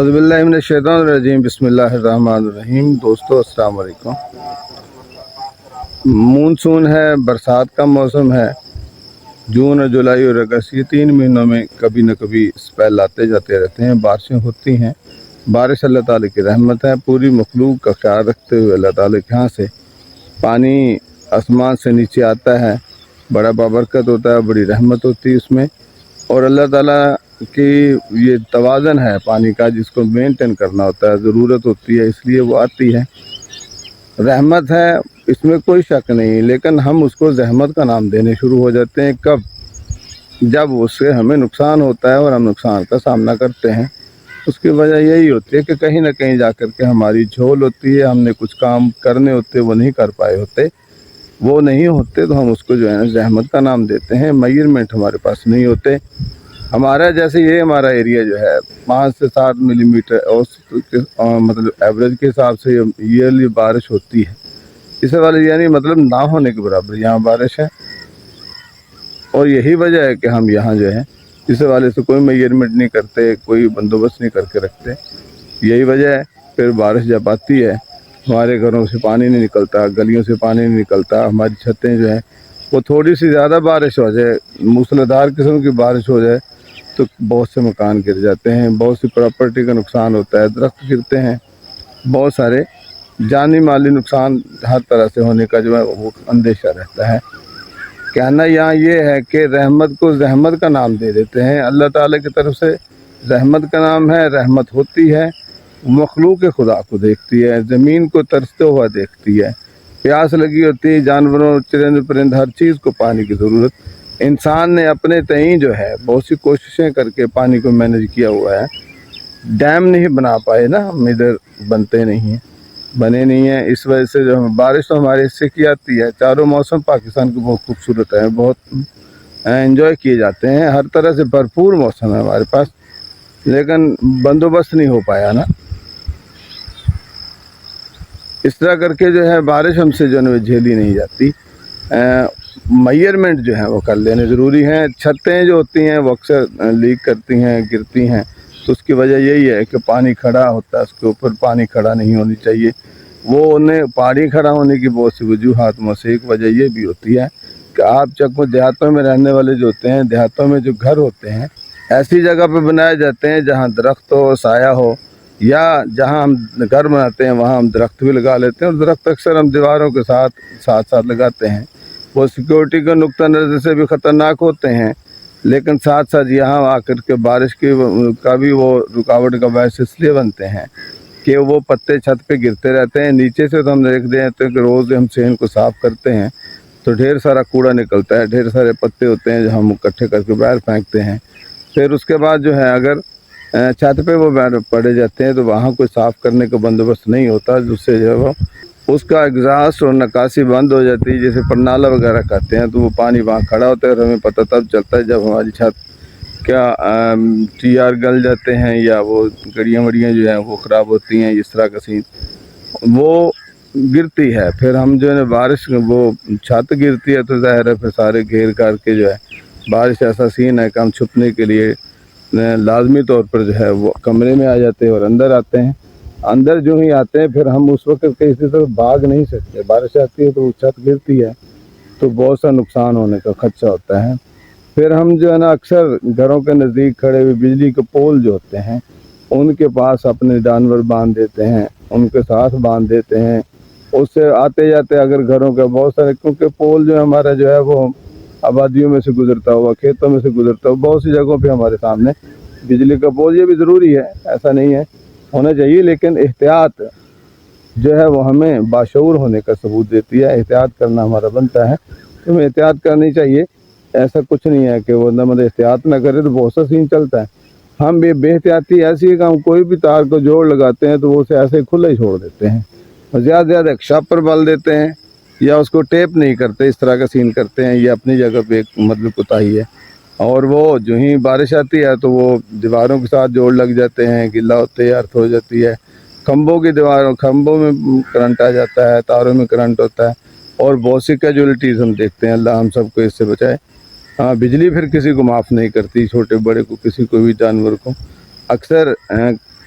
اعوذ باللہ من الشیطان الرجیم بسم اللہ الرحمن الرحیم۔ دوستو السلام علیکم۔ مونسون ہے، برسات کا موسم ہے۔ جون اور جولائی اور اگست یہ 3 مہینوں میں کبھی نہ کبھی اسپیل آتے جاتے رہتے ہیں، بارشیں ہوتی ہیں۔ بارش اللہ تعالیٰ کی رحمت ہے۔ پوری مخلوق کا خیال رکھتے ہوئے اللہ تعالیٰ کے ہاں سے پانی آسمان سے نیچے آتا ہے، بڑا بابرکت ہوتا ہے، بڑی رحمت ہوتی ہے اس میں۔ اور اللہ تعالیٰ کی یہ توازن ہے پانی کا، جس کو مینٹین کرنا ہوتا ہے، ضرورت ہوتی ہے، اس لیے وہ آتی ہے۔ رحمت ہے، اس میں کوئی شک نہیں، لیکن ہم اس کو زحمت کا نام دینے شروع ہو جاتے ہیں۔ کب؟ جب اس سے ہمیں نقصان ہوتا ہے اور ہم نقصان کا سامنا کرتے ہیں۔ اس کی وجہ یہی ہوتی ہے کہ کہیں نہ کہیں جا کر کے ہماری جھول ہوتی ہے، ہم نے کچھ کام کرنے ہوتے وہ نہیں کر پائے ہوتے، وہ نہیں ہوتے تو ہم اس کو جو ہے نا زحمت کا نام دیتے ہیں۔ میجرمنٹ ہمارے پاس نہیں ہوتے۔ ہمارا جیسے یہ ہمارا ایریا جو ہے 5 سے 7 ملی میٹر مطلب ایوریج کے حساب سے ایئرلی بارش ہوتی ہے، اس والے یعنی مطلب نہ ہونے کے برابر یہاں بارش ہے۔ اور یہی وجہ ہے کہ ہم یہاں جو ہے اس والے سے کوئی میجرمنٹ نہیں کرتے، کوئی بندوبست نہیں کر کے رکھتے۔ یہی وجہ ہے۔ پھر بارش جب آتی ہے ہمارے گھروں سے پانی نہیں نکلتا، گلیوں سے پانی نہیں نکلتا، ہماری چھتیں جو ہیں وہ تھوڑی سی زیادہ بارش ہو جائے، موسلادھار قسم کی بارش ہو جائے تو بہت سے مکان گر جاتے ہیں، بہت سی پراپرٹی کا نقصان ہوتا ہے، درخت گرتے ہیں، بہت سارے جانی مالی نقصان ہر طرح سے ہونے کا جو ہے وہ اندیشہ رہتا ہے۔ کہنا یہاں یہ ہے کہ رحمت کو زحمت کا نام دے دیتے ہیں۔ اللہ تعالیٰ کی طرف سے رحمت کا نام ہے، رحمت ہوتی ہے، مخلوق خدا کو دیکھتی ہے، زمین کو ترستے ہوا دیکھتی ہے، پیاس لگی ہوتی ہے، جانوروں چرند پرند ہر چیز کو پانی کی ضرورت۔ انسان نے اپنے تئیں جو ہے بہت سی کوششیں کر کے پانی کو مینیج کیا ہوا ہے۔ ڈیم نہیں بنا پائے نا، ہم ادھر بنتے نہیں ہیں، بنے نہیں ہیں، اس وجہ سے جو بارش تو ہمارے حصے کی آتی ہے۔ چاروں موسم پاکستان کے بہت خوبصورت ہیں، بہت انجوائے کیے جاتے ہیں، ہر طرح سے بھرپور موسم ہے ہمارے پاس، لیکن بندوبست نہیں ہو پایا نا۔ اس طرح کر کے جو ہے بارش ہم سے جو ہے جھیلی نہیں جاتی۔ میجرمنٹ جو ہے وہ کر لینے ضروری ہیں۔ چھتیں جو ہوتی ہیں وہ اکثر لیک کرتی ہیں، گرتی ہیں، تو اس کی وجہ یہی ہے کہ پانی کھڑا ہوتا ہے، اس کے اوپر پانی کھڑا نہیں ہونی چاہیے۔ وہ انہیں پانی کھڑا ہونے کی بہت سی وجوہات میں سے ایک وجہ یہ بھی ہوتی ہے کہ آپ دیہاتوں میں رہنے والے جو ہوتے ہیں، دیہاتوں میں جو گھر ہوتے ہیں ایسی جگہ پہ بنائے جاتے ہیں جہاں درخت ہو، سایہ ہو، یا جہاں ہم گھر بناتے ہیں وہاں ہم درخت بھی لگا لیتے ہیں، اور درخت اکثر ہم دیواروں کے ساتھ لگاتے ہیں۔ وہ سیکورٹی کے نقطہ نظر سے بھی خطرناک ہوتے ہیں، لیکن ساتھ ساتھ یہاں آ کر کے بارش کا بھی وہ رکاوٹ کا باعث اس لیے بنتے ہیں کہ وہ پتے چھت پہ گرتے رہتے ہیں۔ نیچے سے تو ہم دیکھتے ہیں کہ روز ہم سے ان کو صاف کرتے ہیں تو ڈھیر سارا کوڑا نکلتا ہے، ڈھیر سارے پتے ہوتے ہیں جو ہم اکٹھے کر کے باہر پھینکتے ہیں۔ پھر اس کے بعد جو ہے اگر چھت پہ وہ پڑے جاتے ہیں تو وہاں کوئی صاف کرنے کا بندوبست نہیں ہوتا، جس سے جو ہے وہ اس کا اگزاسٹ اور نکاسی بند ہو جاتی ہے، جیسے پرنالہ وغیرہ کہتے ہیں، تو وہ پانی وہاں کھڑا ہوتا ہے اور ہمیں پتہ تب چلتا ہے جب ہماری چھت کیا ٹی آر گل جاتے ہیں یا وہ گڑیاں وڑیاں جو ہیں وہ خراب ہوتی ہیں، اس طرح کا سین وہ گرتی ہے۔ پھر ہم جو ہے بارش وہ چھت گرتی ہے تو ظاہر ہے پھر سارے گھیر کر کے جو ہے بارش ایسا سین ہے کہ ہم چھپنے کے لیے لازمی طور پر جو ہے وہ کمرے میں آ جاتے ہیں اور اندر آتے ہیں۔ اندر جو ہی آتے ہیں پھر ہم اس وقت کسی طرح بھاگ نہیں سکتے، بارش آتی ہے تو وہ چھت گرتی ہے تو بہت سا نقصان ہونے کا خدشہ ہوتا ہے۔ پھر ہم جو ہے نا اکثر گھروں کے نزدیک کھڑے ہوئے بجلی کے پول جو ہوتے ہیں ان کے پاس اپنے جانور باندھ دیتے ہیں، ان کے ساتھ باندھ دیتے ہیں۔ اس سے آتے جاتے اگر گھروں کے بہت سارے، کیونکہ پول جو ہمارا جو ہے وہ آبادیوں میں سے گزرتا ہوا، کھیتوں میں سے گزرتا ہوا، بہت سی جگہوں پہ ہمارے سامنے بجلی کا پول، یہ بھی ضروری ہے، ایسا نہیں ہے، ہونا چاہیے، لیکن احتیاط جو ہے وہ ہمیں باشعور ہونے کا ثبوت دیتی ہے۔ احتیاط کرنا ہمارا بنتا ہے، تو ہمیں احتیاط کرنی چاہیے۔ ایسا کچھ نہیں ہے کہ وہ مطلب احتیاط نہ کرے تو بہت سا سین چلتا ہے۔ ہم بے احتیاطی ایسی ہے کہ ہم کوئی بھی تار کو جوڑ لگاتے ہیں تو وہ اسے ایسے کھلا ہی چھوڑ دیتے ہیں، اور زیادہ سے زیادہ ایک شاپر ڈال دیتے ہیں یا اس کو ٹیپ نہیں کرتے، اس طرح کا سین کرتے ہیں۔ یہ اپنی جگہ پہ ایک مطلب کوتاہی ہے، اور وہ جو ہی بارش آتی ہے تو وہ دیواروں کے ساتھ جوڑ لگ جاتے ہیں، گلا ہوتے ہیں، ارتھ ہو جاتی ہے، کھمبوں کی دیواروں، کھمبوں میں کرنٹ آ جاتا ہے، تاروں میں کرنٹ ہوتا ہے، اور بہت سی کیجولیٹیز ہم دیکھتے ہیں۔ اللہ ہم سب کو اس سے بچائے۔ ہاں، بجلی پھر کسی کو معاف نہیں کرتی، چھوٹے بڑے کو، کسی کو بھی، جانور کو۔ اکثر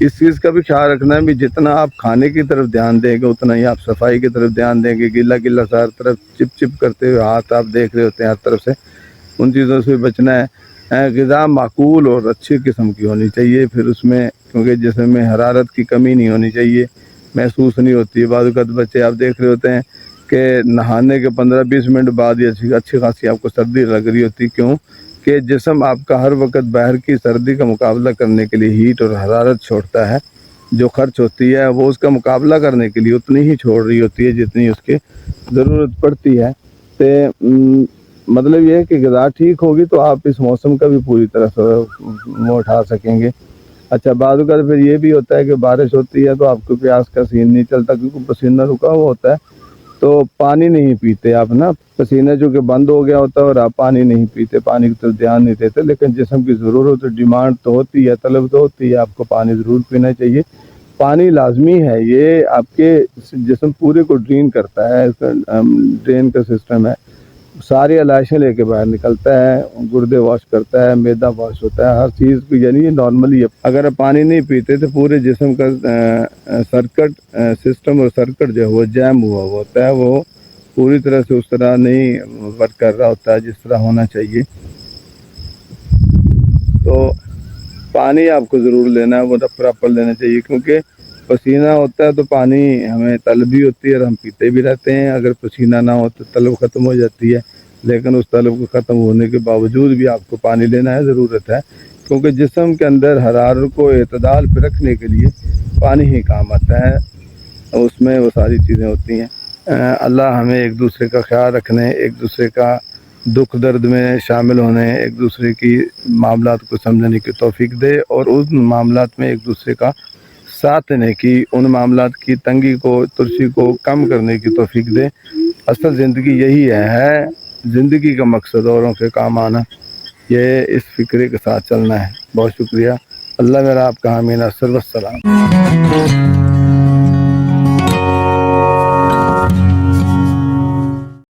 اس چیز کا بھی خیال رکھنا ہے بھی جتنا آپ کھانے کی طرف دھیان دیں گے اتنا ہی آپ صفائی کی طرف دھیان دیں گے. گیلا گیلا ہر طرف چپ چپ کرتے ہوئے ہاتھ آپ دیکھ رہے ہوتے ہیں ہر طرف سے, ان چیزوں سے بچنا ہے. غذا معقول اور اچھی قسم کی ہونی چاہیے, پھر اس میں کیونکہ جسم میں حرارت کی کمی نہیں ہونی چاہیے, محسوس نہیں ہوتی ہے. بعض اوقات بچے آپ دیکھ رہے ہوتے ہیں کہ نہانے کے 15-20 منٹ بعد یہ اچھی خاصی آپ کو سردی لگ رہی ہوتی. کیوں کہ جسم آپ کا ہر وقت باہر کی سردی کا مقابلہ کرنے کے لیے ہیٹ اور حرارت چھوڑتا ہے. جو خرچ ہوتی ہے وہ اس کا مقابلہ کرنے کے لیے اتنی ہی چھوڑ رہی ہوتی ہے جتنی اس کی ضرورت پڑتی ہے. تو مطلب یہ ہے کہ غذا ٹھیک ہوگی تو آپ اس موسم کا بھی پوری طرح سے وہ اٹھا سکیں گے. اچھا, بعض اوقات پھر یہ بھی ہوتا ہے کہ بارش ہوتی ہے تو آپ کو پیاس کا سین نہیں چلتا کیونکہ پسینہ رکا ہوا ہوتا ہے, تو پانی نہیں پیتے آپ نا. پسینہ جو کہ بند ہو گیا ہوتا ہے اور آپ پانی نہیں پیتے, پانی کی طرف دھیان نہیں دیتے. لیکن جسم کی ضرورت ڈیمانڈ تو ہوتی ہے, طلب تو ہوتی ہے, آپ کو پانی ضرور پینا چاہیے. پانی لازمی ہے, یہ آپ کے جسم پورے کو ڈرین کرتا ہے. ڈرین کا سسٹم ہے, ساری علائشیں لے کے باہر نکلتا ہے, گردے واش کرتا ہے, میدا واش ہوتا ہے, ہر چیز کو یعنی یہ نارملی ہے. اگر آپ پانی نہیں پیتے تو پورے جسم کا سرکٹ سسٹم اور سرکٹ جو ہے وہ جیم ہوا ہوتا ہے, وہ پوری طرح سے اس طرح نہیں ورک کر رہا ہوتا ہے جس طرح ہونا چاہیے. تو پانی آپ کو ضرور لینا ہے, وہ پراپر لینا چاہیے, کیونکہ پسینہ ہوتا ہے تو پانی ہمیں طلب بھی ہوتی ہے اور ہم پیتے بھی رہتے ہیں. اگر پسینہ نہ ہو تو طلب ختم ہو جاتی ہے, لیکن اس طلب کو ختم ہونے کے باوجود بھی آپ کو پانی لینا ہے, ضرورت ہے. کیونکہ جسم کے اندر حرارت کو اعتدال پہ رکھنے کے لیے پانی ہی کام آتا ہے, اس میں وہ ساری چیزیں ہوتی ہیں. اللہ ہمیں ایک دوسرے کا خیال رکھنے, ایک دوسرے کا دکھ درد میں شامل ہونے, ایک دوسرے کی معاملات کو سمجھنے کی توفیق دے, اور ان معاملات میں ایک دوسرے کا ساتھ دینے کی, ان معاملات کی تنگی کو ترشی کو کم کرنے کی توفیق دے. اصل زندگی یہی ہے, زندگی کا مقصد اوروں کے کام آنا, یہ اس فکرے کے ساتھ چلنا ہے. بہت شکریہ. اللہ میرا آپ کا حامی ناصر, والسلام.